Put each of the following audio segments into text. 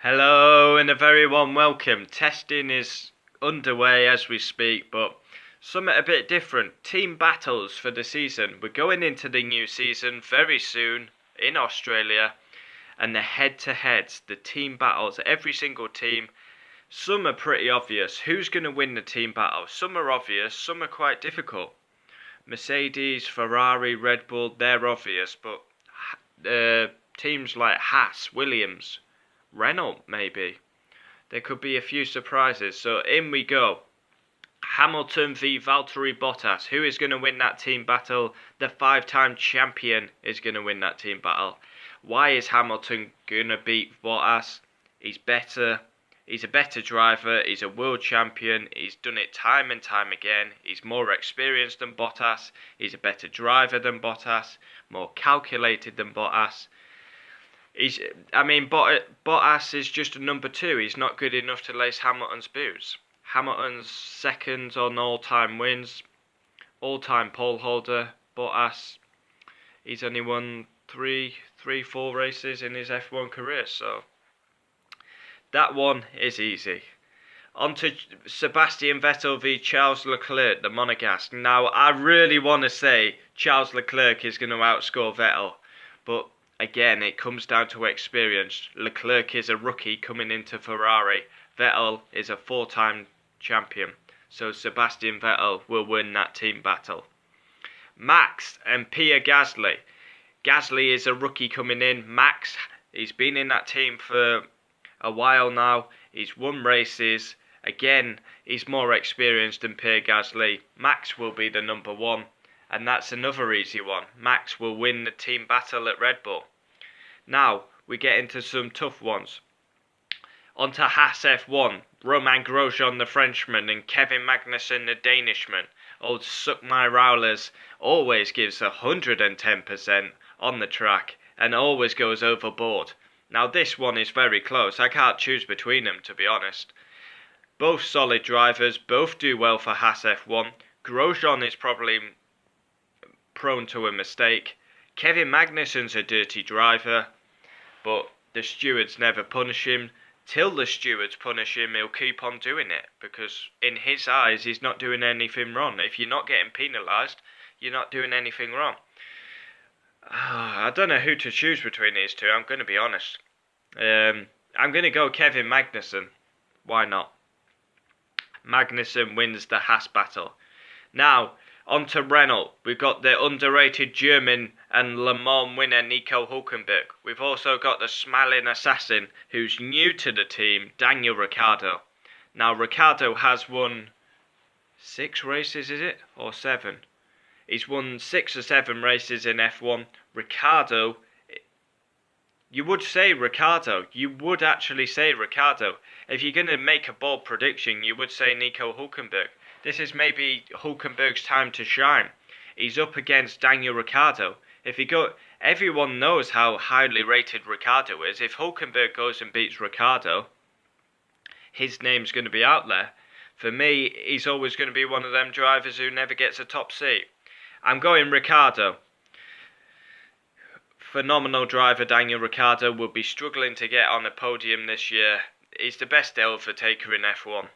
Hello and a very warm welcome. Testing is underway as we speak, but something a bit different. Team battles for the season. We're going into the new season very soon in Australia, and the head-to-heads, the team battles, every single team. Some are pretty obvious. Who's going to win the team battle? Some are obvious, some are quite difficult. Mercedes, Ferrari, Red Bull, they're obvious, but teams like Haas, Williams, Renault, maybe. There could be a few surprises. So in we go. Hamilton v Valtteri Bottas. Who is going to win that team battle? The 5-time champion is going to win that team battle. Why is Hamilton going to beat Bottas? He's better. He's a better driver. He's a world champion. He's done it time and time again. He's more experienced than Bottas. He's a better driver than Bottas. More calculated than Bottas. Bottas is just a number 2. He's not good enough to lace Hamilton's boots. Hamilton's second on all-time wins, all-time pole holder. Bottas, he's only won 4 races in his F1 career, so that one is easy. On to Sebastian Vettel v Charles Leclerc, the Monegasque. Now, I really want to say Charles Leclerc is going to outscore Vettel, but again, it comes down to experience. Leclerc is a rookie coming into Ferrari. Vettel is a 4-time champion. So Sebastian Vettel will win that team battle. Max and Pierre Gasly. Gasly is a rookie coming in. Max, he's been in that team for a while now. He's won races. Again, he's more experienced than Pierre Gasly. Max will be the number 1. And that's another easy one. Max will win the team battle at Red Bull. Now, we get into some tough ones. On to Haas F1. Romain Grosjean, the Frenchman, and Kevin Magnussen, the Danishman. Old Suck My Rowlers always gives 110% on the track and always goes overboard. Now, this one is very close. I can't choose between them, to be honest. Both solid drivers, both do well for Haas F1. Grosjean is probably prone to a mistake. Kevin Magnussen's a dirty driver, but the stewards never punish him. Till the stewards punish him, he'll keep on doing it, because in his eyes, he's not doing anything wrong. If you're not getting penalised, you're not doing anything wrong. I don't know who to choose between these two, I'm going to be honest. I'm going to go Kevin Magnussen. Why not? Magnussen wins the Haas battle. Now, on to Renault. We've got the underrated German and Le Mans winner Nico Hülkenberg. We've also got the smiling assassin who's new to the team, Daniel Ricciardo. Now, Ricciardo has won 6 races, is it? Or 7? He's won 6 or 7 races in F1. Ricciardo, you would say Ricciardo. You would actually say Ricciardo. If you're going to make a bold prediction, you would say Nico Hülkenberg. This is maybe Hülkenberg's time to shine. He's up against Daniel Ricciardo. Everyone knows how highly rated Ricciardo is. If Hülkenberg goes and beats Ricciardo, his name's going to be out there. For me, he's always going to be one of them drivers who never gets a top seat. I'm going Ricciardo. Phenomenal driver Daniel Ricciardo will be struggling to get on a podium this year. He's the best overtaker in F1.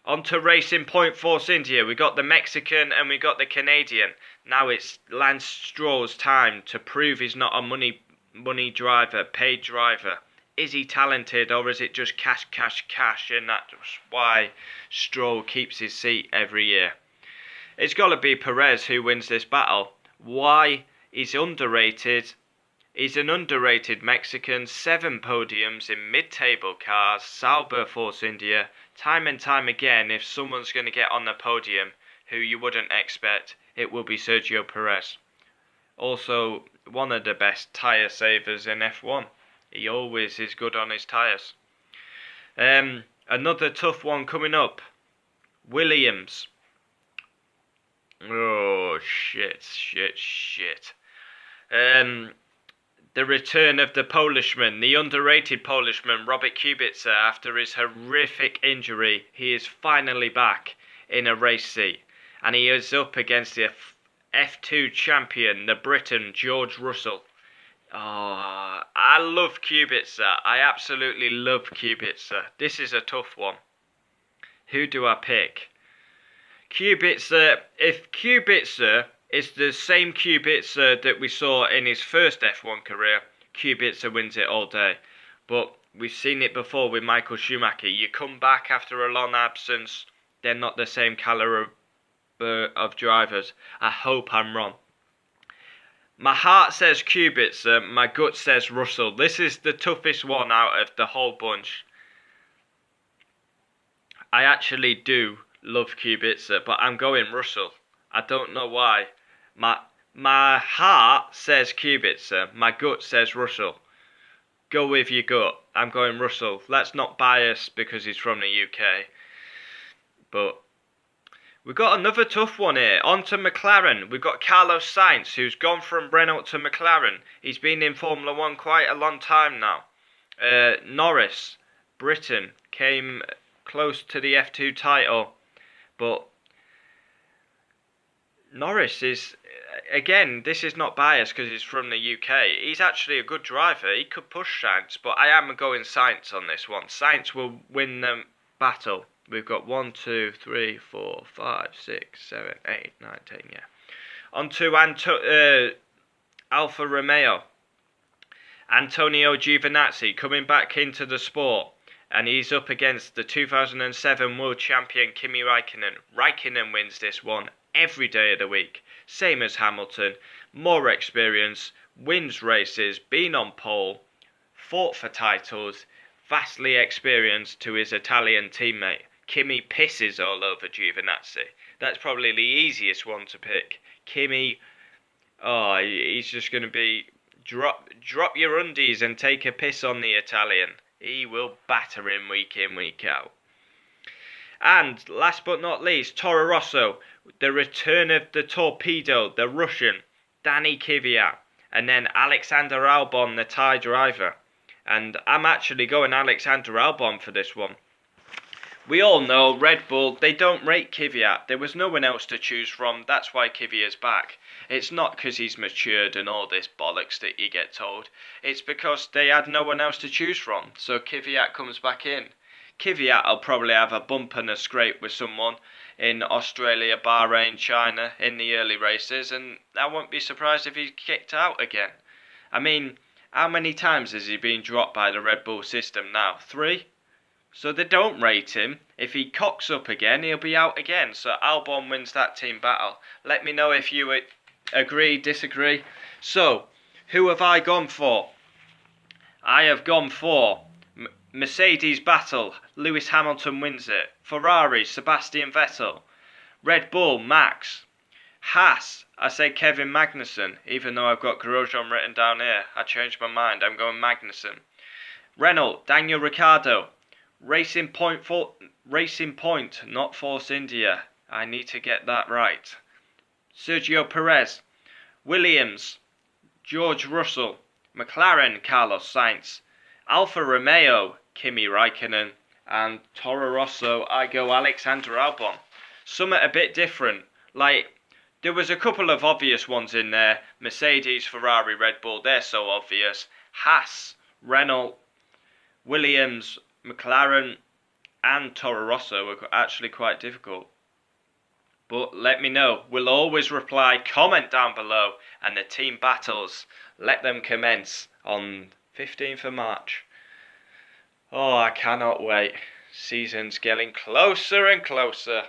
On to Racing Point Force India. We got the Mexican and we got the Canadian. Now it's Lance Stroll's time to prove he's not a money driver, paid driver. Is he talented, or is it just cash, and that's why Stroll keeps his seat every year? It's got to be Perez who wins this battle. Why? He's underrated. He's an underrated Mexican. 7 podiums in mid-table cars. Sauber Force India. Time and time again, if someone's going to get on the podium who you wouldn't expect, it will be Sergio Perez. Also, one of the best tyre savers in F1. He always is good on his tyres. Another tough one coming up. Williams. Oh, shit. The return of the Polishman, the underrated Polishman, Robert Kubica, after his horrific injury. He is finally back in a race seat. And he is up against the F2 champion, the Briton, George Russell. Oh, I love Kubica. I absolutely love Kubica. This is a tough one. Who do I pick? Kubica. If Kubica is the same Kubica that we saw in his first F1 career, Kubica wins it all day. But we've seen it before with Michael Schumacher. You come back after a long absence, they're not the same caliber of drivers. I hope I'm wrong. My heart says Kubica, my gut says Russell. This is the toughest one out of the whole bunch. I actually do love Kubica, but I'm going Russell. I don't know why. My heart says Kubica, my gut says Russell. Go with your gut. I'm going Russell. Let's not bias because he's from the UK. But we've got another tough one here. On to McLaren. We've got Carlos Sainz, who's gone from Renault to McLaren. He's been in Formula 1 quite a long time now. Norris, Britain, came close to the F2 title. But Norris is, again, this is not biased because he's from the UK. He's actually a good driver. He could push Sainz, but I am going Sainz on this one. Sainz will win the battle. We've got 1, 2, 3, 4, 5, 6, 7, 8, 9, 10, yeah. On to Alfa Romeo. Antonio Giovinazzi coming back into the sport. And he's up against the 2007 world champion Kimi Raikkonen. Raikkonen wins this one every day of the week. Same as Hamilton. More experience, wins races, been on pole, fought for titles, vastly experienced to his Italian teammate. Kimi pisses all over Giovinazzi. That's probably the easiest one to pick. Kimi, he's just going to be drop your undies and take a piss on the Italian. He will batter him week in, week out. And last but not least, Toro Rosso, the return of the torpedo, the Russian, Danny Kvyat, and then Alexander Albon, the Thai driver. And I'm actually going Alexander Albon for this one. We all know Red Bull, they don't rate Kvyat. There was no one else to choose from. That's why Kvyat's back. It's not because he's matured and all this bollocks that you get told. It's because they had no one else to choose from. So Kvyat comes back in. Kvyat will probably have a bump and a scrape with someone in Australia, Bahrain, China in the early races. And I won't be surprised if he's kicked out again. I mean, how many times has he been dropped by the Red Bull system now? 3? So they don't rate him. If he cocks up again, he'll be out again. So Albon wins that team battle. Let me know if you agree, disagree. So, who have I gone for? I have gone for Mercedes battle. Lewis Hamilton wins it. Ferrari, Sebastian Vettel. Red Bull, Max. Haas, I say Kevin Magnussen. Even though I've got Grosjean written down here. I changed my mind. I'm going Magnussen. Renault, Daniel Ricciardo. Racing Point, not Force India. I need to get that right. Sergio Perez. Williams, George Russell. McLaren, Carlos Sainz. Alfa Romeo, Kimi Raikkonen. And Toro Rosso, I go Alexander Albon. Some are a bit different. Like, there was a couple of obvious ones in there. Mercedes, Ferrari, Red Bull, they're so obvious. Haas, Renault, Williams, McLaren and Toro Rosso were actually quite difficult. But let me know. We'll always reply. Comment down below. And the team battles, let them commence on 15th of March. Oh, I cannot wait. Season's getting closer and closer.